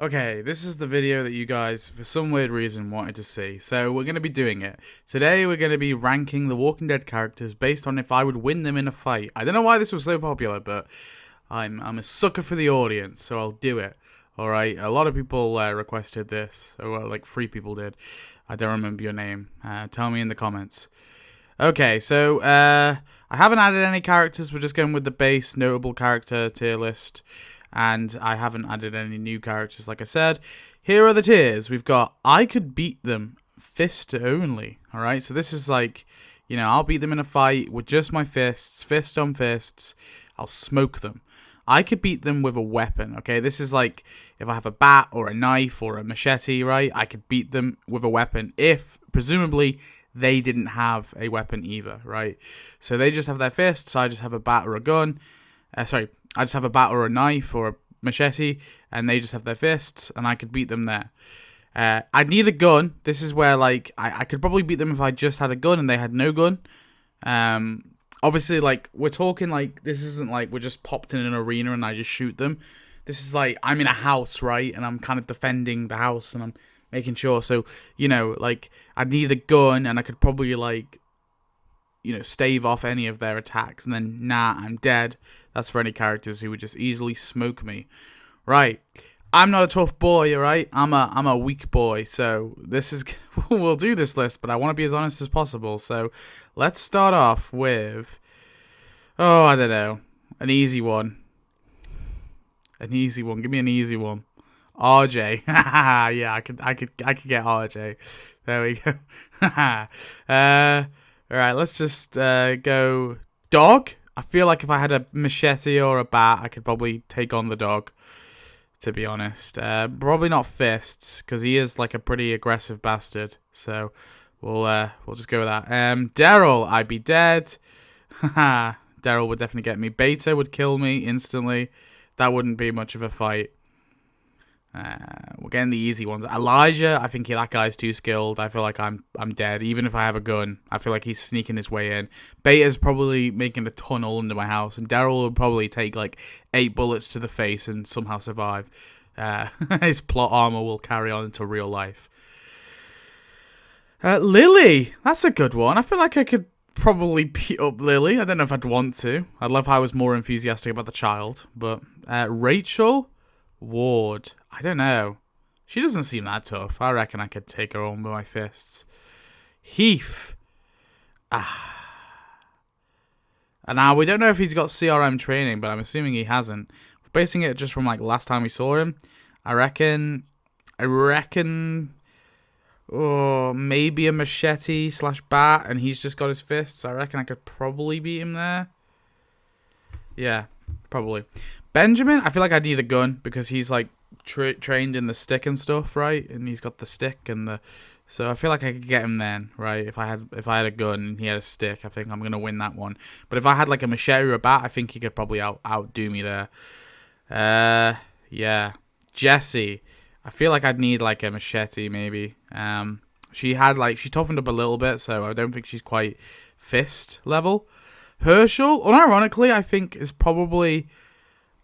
Okay, this is the video that you guys, for some weird reason, wanted to see. So we're going to be doing it. Today we're going to be ranking the Walking Dead characters based on if I would win them in a fight. I don't know why this was so popular, but I'm a sucker for the audience, so I'll do it. Alright, a lot of people requested this. So, like 3 people did. I don't remember your name. Tell me in the comments. Okay, so I haven't added any characters. We're just going with the base notable character tier list. And I haven't added any new characters, like I said. Here are the tiers. We've got, I could beat them fist only. Alright, so this is like, you know, I'll beat them in a fight with just my fists, fist on fists. I'll smoke them. I could beat them with a weapon, okay? This is like, if I have a bat or a knife or a machete, right? I could beat them with a weapon if, presumably, they didn't have a weapon either, right? So they just have their fists, I just have a bat or a gun. I just have a bat or a knife or a machete, and they just have their fists, and I could beat them there. I'd need a gun. This is where, like, I could probably beat them if I just had a gun and they had no gun. Obviously, like, we're talking, like, this isn't like we're just popped in an arena and I just shoot them. This is like, I'm in a house, right, and I'm kind of defending the house, and I'm making sure. So, you know, like, I'd need a gun, and I could probably, like, you know, stave off any of their attacks, and then, nah, I'm dead. That's for any characters who would just easily smoke me. Right. I'm not a tough boy, alright? I'm a weak boy, so this is... we'll do this list, but I want to be as honest as possible, so let's start off with... oh, I don't know. An easy one. An easy one. Give me an easy one. RJ. Yeah, I could get RJ. There we go. Alright, let's just go dog. I feel like if I had a machete or a bat, I could probably take on the dog, to be honest. Probably not fists, because he is like a pretty aggressive bastard. So we'll just go with that. Daryl, I'd be dead. Daryl would definitely get me. Beta would kill me instantly. That wouldn't be much of a fight. We're getting the easy ones. Elijah, I think that guy's too skilled. I feel like I'm dead. Even if I have a gun, I feel like he's sneaking his way in. Beta's probably making a tunnel into my house, and Daryl will probably take like 8 bullets to the face and somehow survive. His plot armor will carry on into real life. Lily, that's a good one. I feel like I could probably beat up Lily. I don't know if I'd want to. I'd love how I was more enthusiastic about the child. But Rachel Ward, I don't know. She doesn't seem that tough. I reckon I could take her on with my fists. Heath. And now we don't know if he's got CRM training, but I'm assuming he hasn't. Basing it just from like last time we saw him, I reckon. Oh, maybe a machete / bat, and he's just got his fists. I reckon I could probably beat him there. Yeah, probably. Benjamin, I feel like I need a gun because he's like trained in the stick and stuff, right? And he's got the stick and the, so I feel like I could get him then, right? If I had a gun and he had a stick, I think I'm gonna win that one. But if I had like a machete or a bat, I think he could probably outdo me there. Yeah, Jessie. I feel like I'd need like a machete maybe. She toughened up a little bit, so I don't think she's quite fist level. Herschel, unironically, I think is probably.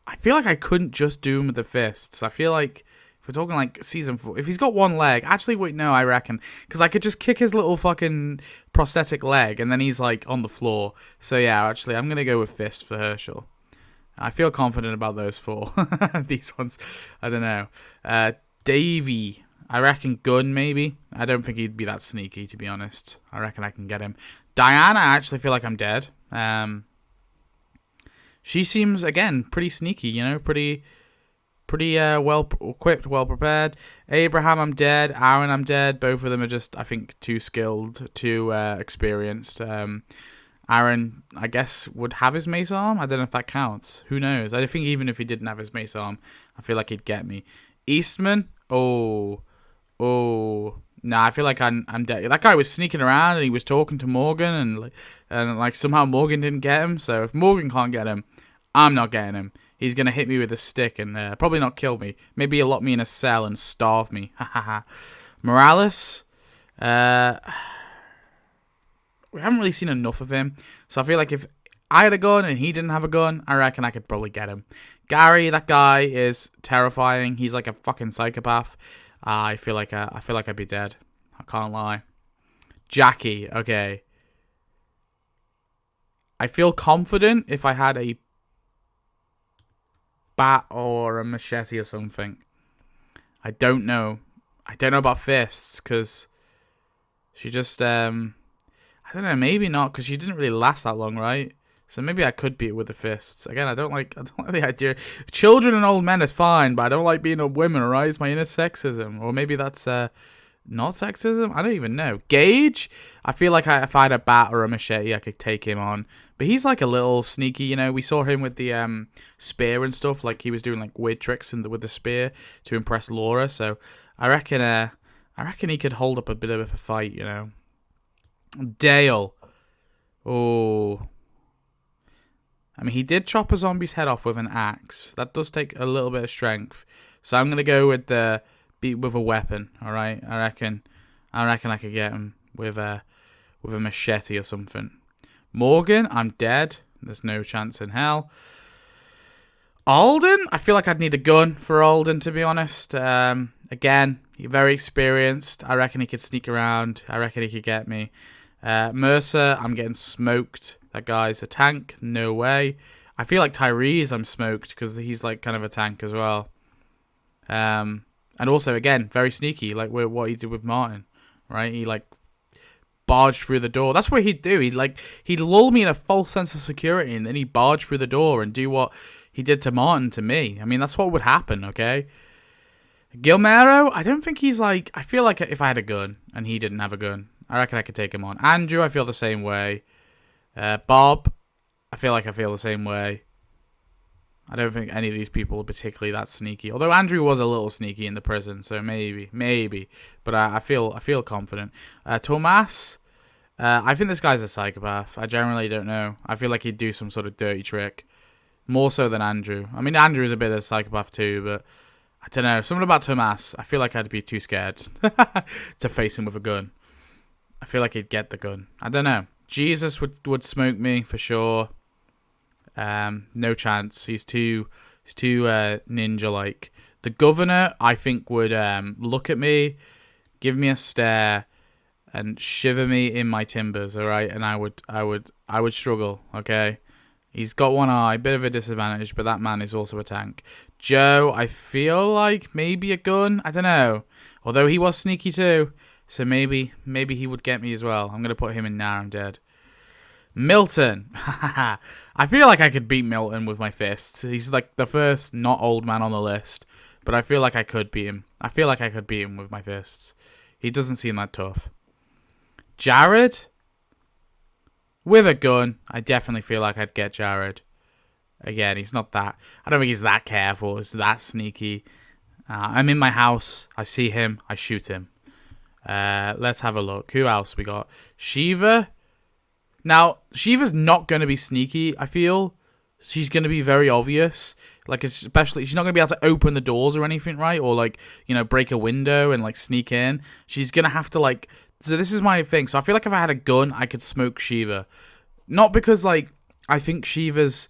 I feel like I couldn't just do him with the fists. I feel like if we're talking like season 4, if he's got one leg, actually wait, no, I reckon, because I could just kick his little fucking prosthetic leg and then he's like on the floor. So yeah, actually, I'm gonna go with fist for Herschel. I feel confident about those 4. These ones, I don't know. Davey, I reckon gun maybe. I don't think he'd be that sneaky, to be honest. I reckon I can get him. Diana, I actually feel like I'm dead. She seems, again, pretty sneaky, you know, pretty well equipped, well prepared. Abraham, I'm dead. Aaron, I'm dead. Both of them are just, I think, too skilled, too experienced. Aaron, I guess, would have his mace arm. I don't know if that counts. Who knows? I think even if he didn't have his mace arm, I feel like he'd get me. Eastman, nah, I feel like I'm dead. That guy was sneaking around and he was talking to Morgan and like somehow Morgan didn't get him. So if Morgan can't get him, I'm not getting him. He's gonna hit me with a stick and probably not kill me. Maybe he'll lock me in a cell and starve me. Morales, we haven't really seen enough of him, so I feel like if I had a gun and he didn't have a gun, I reckon I could probably get him. Gary, that guy is terrifying. He's like a fucking psychopath. I feel like I'd be dead. I can't lie. Jackie, okay. I feel confident if I had a bat or a machete or something. I don't know. I don't know about fists, because she just, I don't know, maybe not, because she didn't really last that long, right? So maybe I could beat it with the fists. Again, I don't like the idea. Children and old men is fine, but I don't like being a woman, right? It's my inner sexism. Or maybe that's not sexism? I don't even know. Gage? I feel like if I had a bat or a machete, I could take him on. But he's like a little sneaky, you know. We saw him with the spear and stuff. Like he was doing like weird tricks with the spear to impress Laura. So I reckon he could hold up a bit of a fight, you know. Dale. Oh. I mean, he did chop a zombie's head off with an axe. That does take a little bit of strength. So I'm gonna go with the beat with a weapon. All right, I reckon I could get him with a machete or something. Morgan, I'm dead. There's no chance in hell. Alden, I feel like I'd need a gun for Alden, to be honest. Again, he's very experienced. I reckon he could sneak around. I reckon he could get me. Mercer, I'm getting smoked. That guy's a tank. No way. I feel like Tyrese, I'm smoked, because he's like kind of a tank as well. And also, again, very sneaky, like what he did with Martin, right? He like barged through the door. That's what he'd do. He'd lull me in a false sense of security, and then he'd barge through the door and do what he did to Martin to me. I mean, that's what would happen, okay? Gilmero, I don't think he's like... I feel like if I had a gun and he didn't have a gun, I reckon I could take him on. Andrew, I feel the same way. Bob, I feel the same way. I don't think any of these people are particularly that sneaky. Although Andrew was a little sneaky in the prison, so maybe. But I feel confident. Tomas, I think this guy's a psychopath. I generally don't know. I feel like he'd do some sort of dirty trick. More so than Andrew. I mean, Andrew is a bit of a psychopath too, but I don't know. Something about Tomas. I feel like I'd be too scared to face him with a gun. I feel like he'd get the gun. I don't know. Jesus would smoke me for sure. No chance. He's too ninja-like. The governor, I think, would look at me, give me a stare, and shiver me in my timbers. All right, and I would struggle. Okay, he's got one eye, bit of a disadvantage, but that man is also a tank. Joe, I feel like maybe a gun. I don't know. Although he was sneaky too. So maybe he would get me as well. I'm going to put him in now. I'm dead. Milton. I feel like I could beat Milton with my fists. He's like the first not old man on the list. But I feel like I could beat him. I feel like I could beat him with my fists. He doesn't seem that tough. Jared? With a gun, I definitely feel like I'd get Jared. Again, he's not that... I don't think he's that careful. He's that sneaky. I'm in my house. I see him. I shoot him. Let's have a look. Who else we got? Shiva. Now, Shiva's not going to be sneaky, I feel. She's going to be very obvious. Like, especially, she's not going to be able to open the doors or anything, right? Or, like, you know, break a window and, like, sneak in. She's going to have to, like... So this is my thing. So I feel like if I had a gun, I could smoke Shiva. Not because, like, I think Shiva's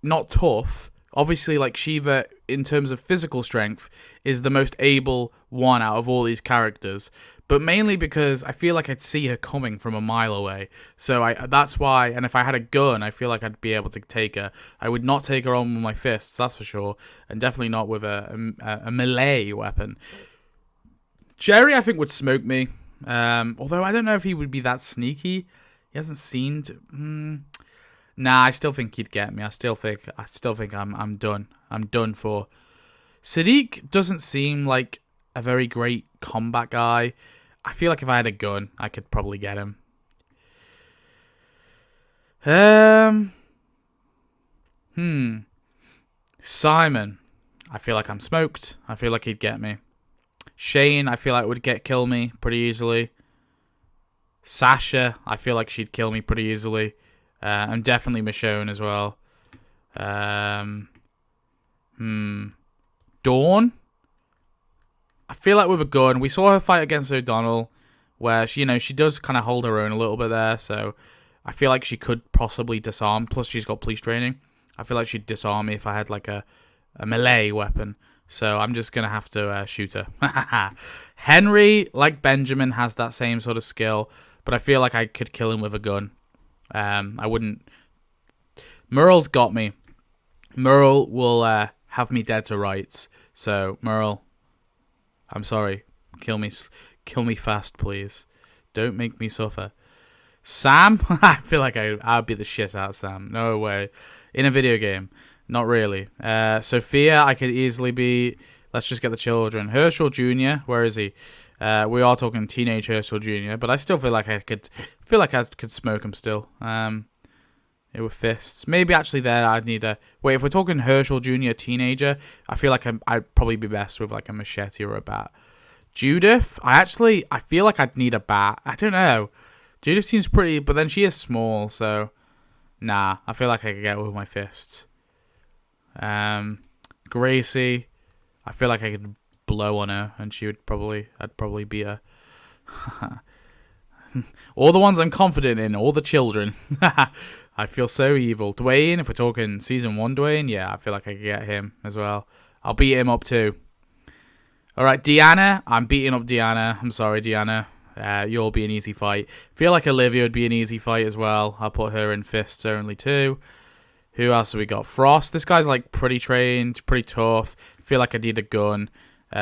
not tough. Obviously, like, Shiva, in terms of physical strength, is the most able one out of all these characters. But mainly because I feel like I'd see her coming from a mile away. So that's why, and if I had a gun, I feel like I'd be able to take her. I would not take her on with my fists, that's for sure. And definitely not with a melee weapon. Jerry, I think, would smoke me. Although I don't know if he would be that sneaky. He hasn't seemed... Nah, I still think he'd get me. I still think I'm done. I'm done for. Sadiq doesn't seem like a very great combat guy. I feel like if I had a gun, I could probably get him. Simon. I feel like I'm smoked. I feel like he'd get me. Shane, I feel like would kill me pretty easily. Sasha, I feel like she'd kill me pretty easily. And definitely Michonne as well. Dawn? I feel like with a gun, we saw her fight against O'Donnell, where she does kind of hold her own a little bit there. So I feel like she could possibly disarm. Plus, she's got police training. I feel like she'd disarm me if I had like a melee weapon. So I'm just going to have to shoot her. Henry, like Benjamin, has that same sort of skill. But I feel like I could kill him with a gun. I wouldn't. Merle's got me. Merle will have me dead to rights. So, Merle, I'm sorry. Kill me fast, please. Don't make me suffer. Sam? I feel like I'd beat the shit out of Sam. No way. In a video game. Not really. Sophia, I could easily be... Let's just get the children. Herschel Jr., where is he? We are talking teenage Herschel Jr., but I still feel like I could smoke him still. With fists. Maybe actually there I'd need a... Wait, if we're talking Herschel Jr., teenager, I feel like I'd probably be best with like a machete or a bat. Judith, I feel like I'd need a bat. I don't know. Judith seems pretty, but then she is small, so... Nah, I feel like I could get it with my fists. Gracie, I feel like I could blow on her, and I'd probably beat her. All the ones I'm confident in, all the children. I feel so evil. Dwayne, if we're talking season 1 Dwayne, yeah, I feel like I could get him as well. I'll beat him up too. Alright, Deanna, I'm beating up Deanna. I'm sorry, Deanna. You'll be an easy fight. Feel like Olivia would be an easy fight as well. I'll put her in fists only too. Who else have we got? Frost. This guy's like pretty trained, pretty tough. Feel like I need a gun.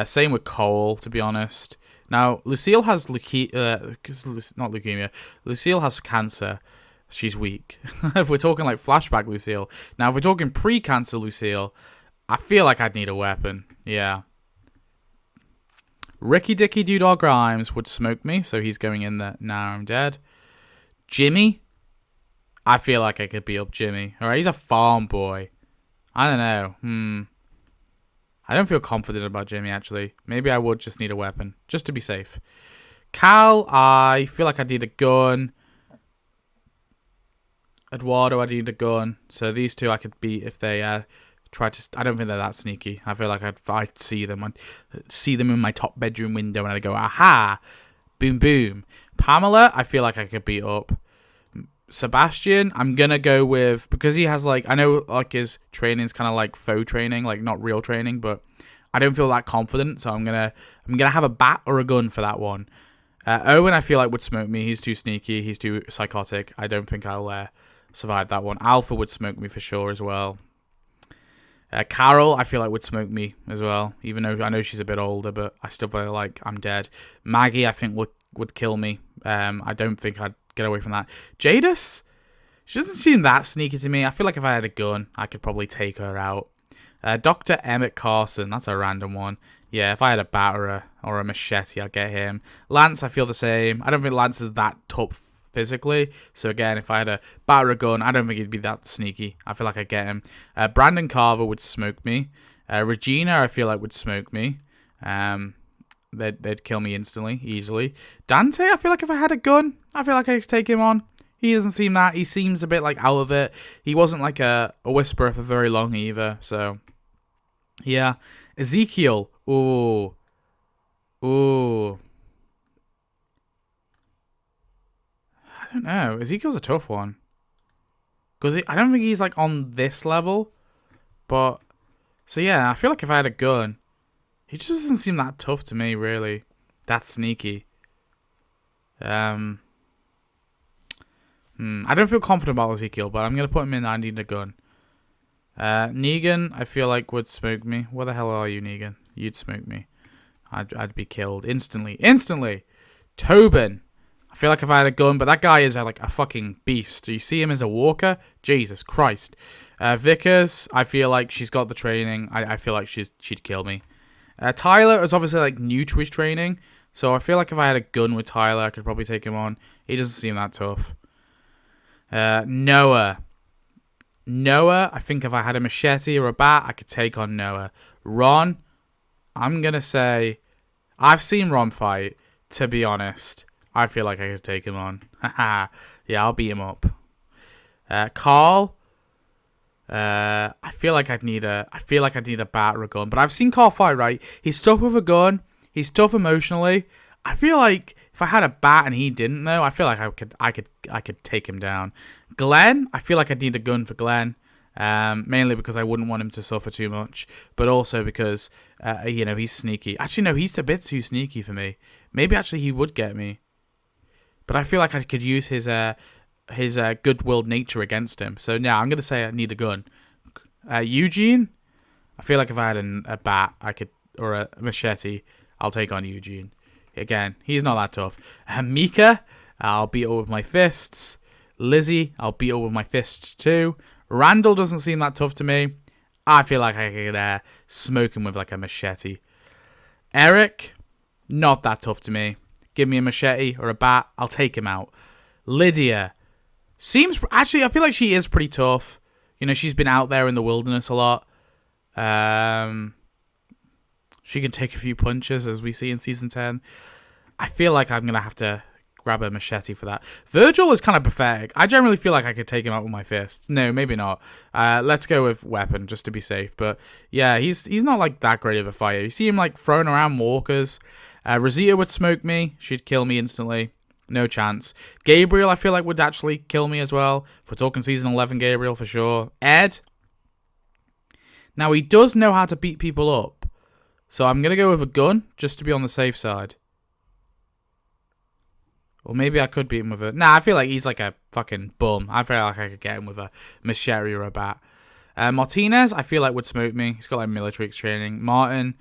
Same with Cole, to be honest. Now, Lucille has not leukemia. Lucille has cancer. She's weak. If we're talking like flashback Lucille. Now, if we're talking pre-cancer Lucille, I feel like I'd need a weapon. Yeah. Ricky Dicky Doodog Grimes would smoke me, so he's going in there. Now I'm dead. Jimmy? I feel like I could beat up Jimmy. Alright, he's a farm boy. I don't know. I don't feel confident about Jimmy, actually. Maybe I would just need a weapon, just to be safe. Cal, I feel like I need a gun. Eduardo, I need a gun. So these two I could beat if they try to... I don't think they're that sneaky. I feel like I'd see them. I'd see them in my top bedroom window and I'd go, aha! Boom, boom. Pamela, I feel like I could beat up. Sebastian, I'm gonna go with... Because he has, like... I know, like, his training's kind of like faux training, like, not real training, but I don't feel that confident, so I'm gonna have a bat or a gun for that one. Owen, I feel like, would smoke me. He's too sneaky. He's too psychotic. I don't think I'll survive that one. Alpha would smoke me for sure as well. Carol, I feel like would smoke me as well, even though I know she's a bit older, but I still feel like I'm dead. Maggie, I think would kill me. I don't think I'd get away from that. Jadis, she doesn't seem that sneaky to me. I feel like if I had a gun, I could probably take her out. Dr. Emmett Carson, that's a random one. Yeah, if I had a bat or a machete, I'd get him. Lance, I feel the same. I don't think Lance is that tough physically. So again, if I had a bat or a gun, I don't think he'd be that sneaky. I feel like I'd get him. Brandon Carver would smoke me. Regina, I feel like would smoke me. They'd kill me instantly, easily. Dante, I feel like if I had a gun, I feel like I could take him on. He doesn't seem that. He seems a bit like out of it. He wasn't like a whisperer for very long either. So, yeah. Ezekiel. Ooh. I don't know. Ezekiel's a tough one. Because I don't think he's like on this level. But, so yeah, I feel like if I had a gun, he just doesn't seem that tough to me, really. That sneaky. I don't feel confident about Ezekiel, but I'm going to put him in. I need a gun. Negan, I feel like would smoke me. Where the hell are you, Negan? You'd smoke me. I'd be killed instantly. Instantly! Tobin. I feel like if I had a gun, but that guy is like a fucking beast. Do you see him as a walker? Jesus Christ. Vickers, I feel like she's got the training. I feel like she'd kill me. Tyler is obviously like new to his training, so I feel like if I had a gun with Tyler, I could probably take him on. He doesn't seem that tough. Noah, I think if I had a machete or a bat, I could take on Noah. Ron, I'm going to say, I've seen Ron fight, to be honest. I feel like I could take him on. Yeah, I'll beat him up. Carl, I feel like I'd need a bat or a gun. But I've seen Carl fight, right? He's tough with a gun. He's tough emotionally. I feel like If I had a bat and he didn't though, I feel like I could take him down. Glenn, I feel like I'd need a gun for Glenn. Mainly because I wouldn't want him to suffer too much, but also because he's sneaky. Actually, no, he's a bit too sneaky for me. Maybe actually he would get me, but I feel like I could use his good-willed nature against him. So yeah, I'm gonna say I need a gun. Eugene, I feel like if I had a bat, or a machete, I'll take on Eugene. Again, he's not that tough. Mika, I'll beat her with my fists. Lizzie, I'll beat her with my fists too. Randall doesn't seem that tough to me. I feel like I could smoke him with like a machete. Eric, not that tough to me. Give me a machete or a bat, I'll take him out. Lydia, I feel like she is pretty tough. She's been out there in the wilderness a lot. She can take a few punches, as we see in Season 10. I feel like I'm going to have to grab a machete for that. Virgil is kind of pathetic. I generally feel like I could take him out with my fists. No, maybe not. Let's go with weapon, just to be safe. But yeah, he's not like that great of a fighter. You see him like throwing around walkers. Rosita would smoke me. She'd kill me instantly. No chance. Gabriel, I feel like, would actually kill me as well. If we're talking Season 11 Gabriel, for sure. Ed. Now, he does know how to beat people up. So I'm going to go with a gun, just to be on the safe side. Or maybe I could beat him with a... Nah, I feel like he's like a fucking bum. I feel like I could get him with a machete or a bat. Martinez, I feel like would smoke me. He's got like military training. Martin,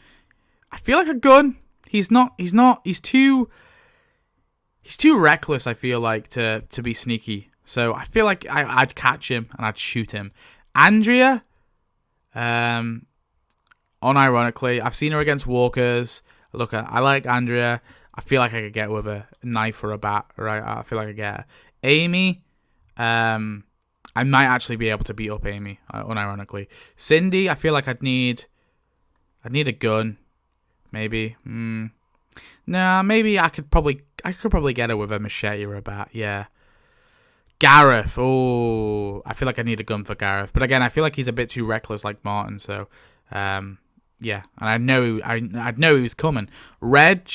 I feel like a gun. He's too reckless, I feel like, to be sneaky. So I feel like I'd catch him and I'd shoot him. Andrea, unironically, I've seen her against walkers. Look, I like Andrea. I feel like I could get her with a knife or a bat, right? I feel like I get her. Amy, I might actually be able to beat up Amy, unironically. Cindy, I feel like I'd need a gun, maybe. Nah, maybe I could probably get her with a machete or a bat. Yeah. Gareth, oh, I feel like I need a gun for Gareth, but again, I feel like he's a bit too reckless, like Martin. So, yeah, and I know he was coming. Reg.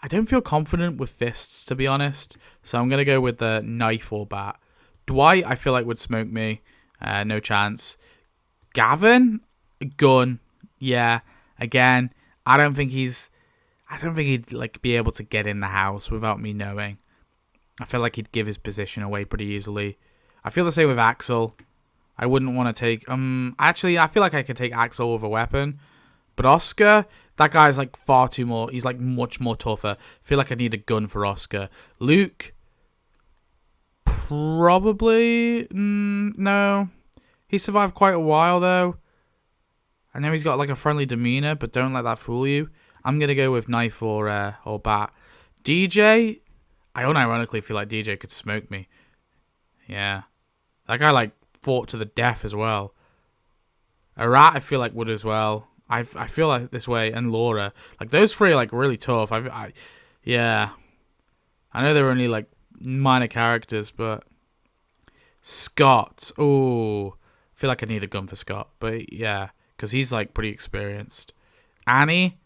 I don't feel confident with fists, to be honest. So I'm going to go with the knife or bat. Dwight, I feel like would smoke me. No chance. Gavin, gun. Yeah. Again, I don't think he'd like be able to get in the house without me knowing. I feel like he'd give his position away pretty easily. I feel the same with Axel. I wouldn't want to take... Actually, I feel like I could take Axel with a weapon. But Oscar, that guy's like far too more... He's like much more tougher. I feel like I need a gun for Oscar. Luke, probably... no. He survived quite a while, though. I know he's got like a friendly demeanor, but don't let that fool you. I'm going to go with knife or bat. DJ, I unironically feel like DJ could smoke me. Yeah. That guy like fought to the death as well. Arat, I feel like would as well. I feel like this way. And Laura. Like those three are like really tough. Yeah. I know they're only like minor characters, but... Scott. Oh, I feel like I need a gun for Scott. But yeah, because he's like pretty experienced. Annie.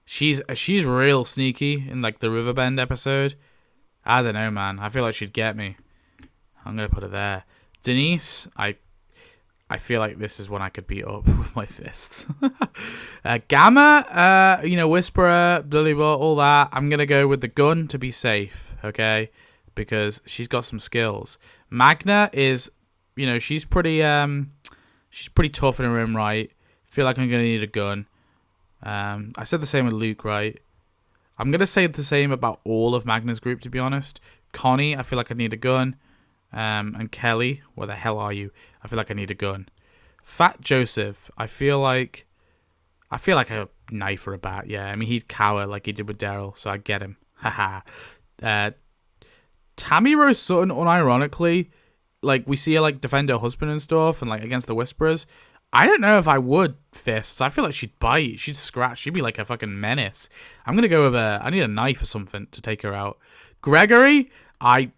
She's real sneaky in like the Riverbend episode. I don't know, man. I feel like she'd get me. I'm gonna put her there. Denise, I feel like this is one I could beat up with my fists. Gamma, Whisperer, Bloody Ball, all that. I'm gonna go with the gun to be safe, okay? Because she's got some skills. Magna is, she's pretty tough in her own right. I feel like I'm gonna need a gun. I said the same with Luke, right? I'm going to say the same about all of Magna's group, to be honest. Connie, I feel like I need a gun. And Kelly, where the hell are you? I feel like I need a gun. Fat Joseph, I feel like a knife or a bat, yeah. I mean, he'd cower like he did with Daryl, so I get him. Haha. Tammy Rose Sutton, unironically, like, we see her, like, defend her husband and stuff, and, like, against the Whisperers. I don't know if I would fists. I feel like she'd bite. She'd scratch. She'd be like a fucking menace. I'm going to go with I need a knife or something to take her out. Gregory, I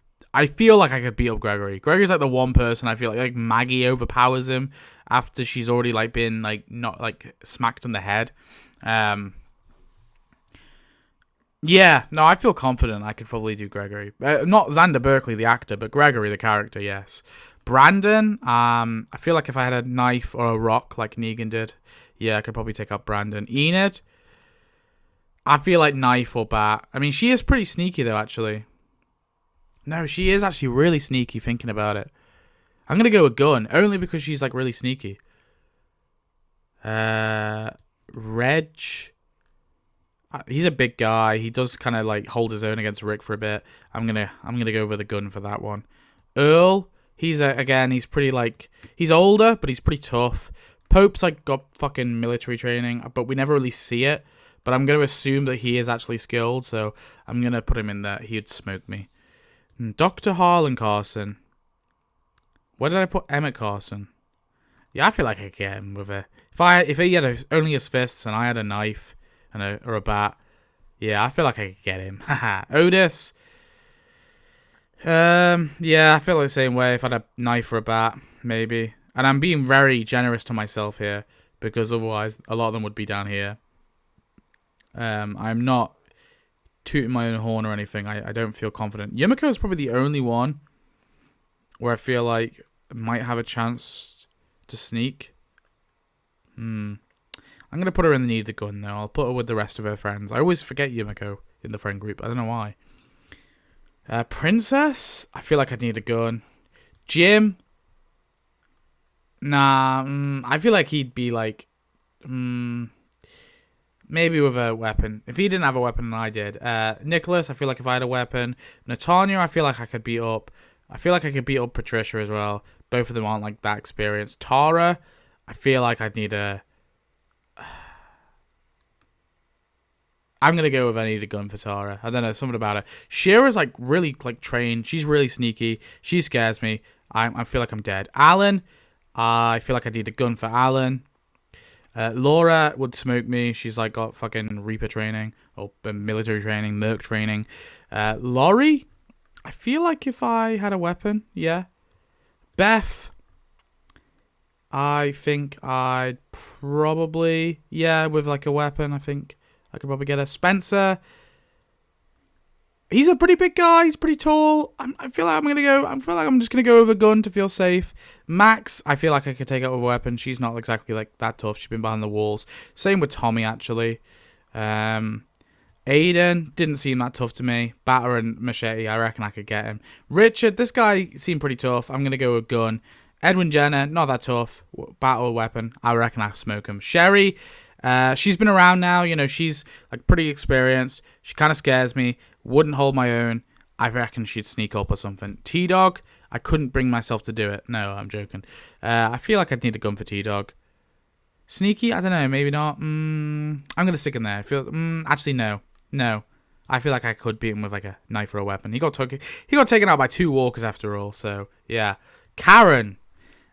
feel like I could beat up Gregory. Gregory's like the one person I feel like Maggie overpowers him after she's already like been like not like smacked on the head. Yeah, no, I feel confident I could probably do Gregory. Not Xander Berkeley, the actor, but Gregory, the character, yes. Brandon, I feel like if I had a knife or a rock like Negan did, yeah, I could probably take out Brandon. Enid, I feel like knife or bat. I mean, she is pretty sneaky, though, actually. No, she is actually really sneaky thinking about it. I'm going to go with gun, only because she's, like, really sneaky. Reg... he's a big guy. He does kind of like hold his own against Rick for a bit. I'm gonna go with a gun for that one. Earl, again, he's pretty like he's older, but he's pretty tough. Pope's like got fucking military training, but we never really see it. But I'm gonna assume that he is actually skilled, so I'm gonna put him in there. He'd smoke me. Dr. Harlan Carson. Where did I put Emmett Carson? Yeah, I feel like I could get him with a if he had only his fists and I had a knife. Or a bat. Yeah, I feel like I could get him. Otis. Yeah, I feel like the same way. If I had a knife or a bat, maybe. And I'm being very generous to myself here, because otherwise a lot of them would be down here. I'm not tooting my own horn or anything. I don't feel confident. Yumiko is probably the only one where I feel like I might have a chance to sneak. I'm going to put her in the need of the gun, though. I'll put her with the rest of her friends. I always forget Yumiko in the friend group. I don't know why. Princess? I feel like I'd need a gun. Jim? Nah, I feel like he'd be like... maybe with a weapon. If he didn't have a weapon and I did. Nicholas, I feel like if I had a weapon. Natanya, I feel like I could beat up. I feel like I could beat up Patricia as well. Both of them aren't like that experienced. Tara, I feel like I'd need a... I'm going to go with I need a gun for Tara. I don't know, something about her. Shira's like really like trained. She's really sneaky. She scares me. I feel like I'm dead. Alan, I feel like I need a gun for Alan. Laura would smoke me. She's like got fucking Reaper training or military training, Merc training. Laurie, I feel like if I had a weapon, yeah. Beth, I think I'd probably, yeah, with like a weapon, I think I could probably get a Spencer. He's a pretty big guy. He's pretty tall. I feel like I'm just gonna go with a gun to feel safe. Max, I feel like I could take out with a weapon. She's not exactly like that tough. She's been behind the walls. Same with Tommy actually. Aiden didn't seem that tough to me. Batter and machete, I reckon I could get him. Richard, this guy seemed pretty tough. I'm gonna go with gun. Edwin Jenner, not that tough. Battle weapon, I reckon I could smoke him. Sherry. She's been around now, you know, she's like pretty experienced. She kind of scares me. Wouldn't hold my own. I reckon she'd sneak up or something. T-Dog, I couldn't bring myself to do it. No, I'm joking. I feel like I'd need a gun for T-Dog. Sneaky, I don't know, maybe not. I'm going to stick in there. Actually, no. No. I feel like I could beat him with like a knife or a weapon. He got taken out by 2 walkers after all, so yeah. Karen.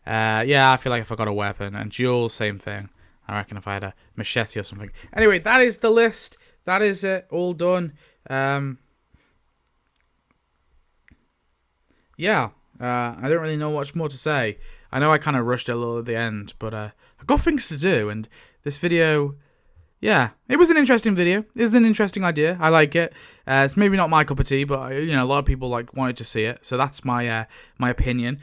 Yeah, I feel like if I got a weapon. And Jules, same thing. I reckon if I had a machete or something. Anyway, that is the list. That is it. All done. Yeah. I don't really know much more to say. I know I kind of rushed it a little at the end, but I've got things to do. And this video, yeah, it was an interesting video. It's an interesting idea. I like it. It's maybe not my cup of tea, but you know, a lot of people like wanted to see it. So that's my my opinion.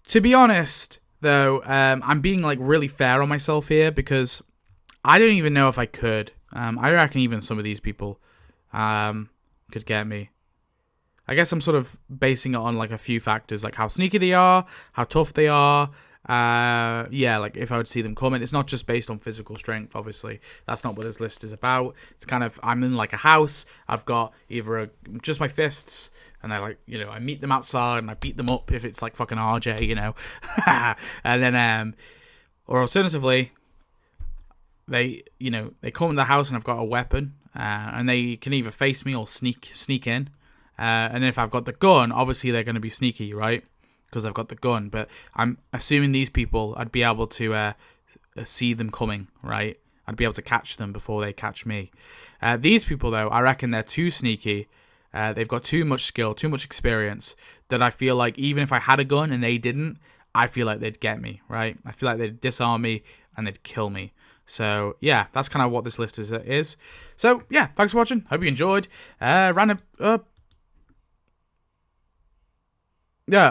To be honest, though, I'm being like really fair on myself here because I don't even know if I could. I reckon even some of these people could get me. I guess I'm sort of basing it on like a few factors, like how sneaky they are, how tough they are. Yeah, like if I would see them coming. It's not just based on physical strength, obviously. That's not what this list is about. It's kind of, I'm in like a house. I've got either just my fists, and I like, you know, I meet them outside and I beat them up if it's like fucking RJ, you know. And then, or alternatively, they come in the house and I've got a weapon, and they can either face me or sneak in. And if I've got the gun, obviously they're going to be sneaky, right? Because I've got the gun. But I'm assuming these people, I'd be able to see them coming, right? I'd be able to catch them before they catch me. These people, though, I reckon they're too sneaky. They've got too much skill, too much experience, that I feel like even if I had a gun and they didn't, I feel like they'd get me, right? I feel like they'd disarm me and they'd kill me. So yeah, that's kind of what this list is. So yeah, thanks for watching. Hope you enjoyed. Yeah.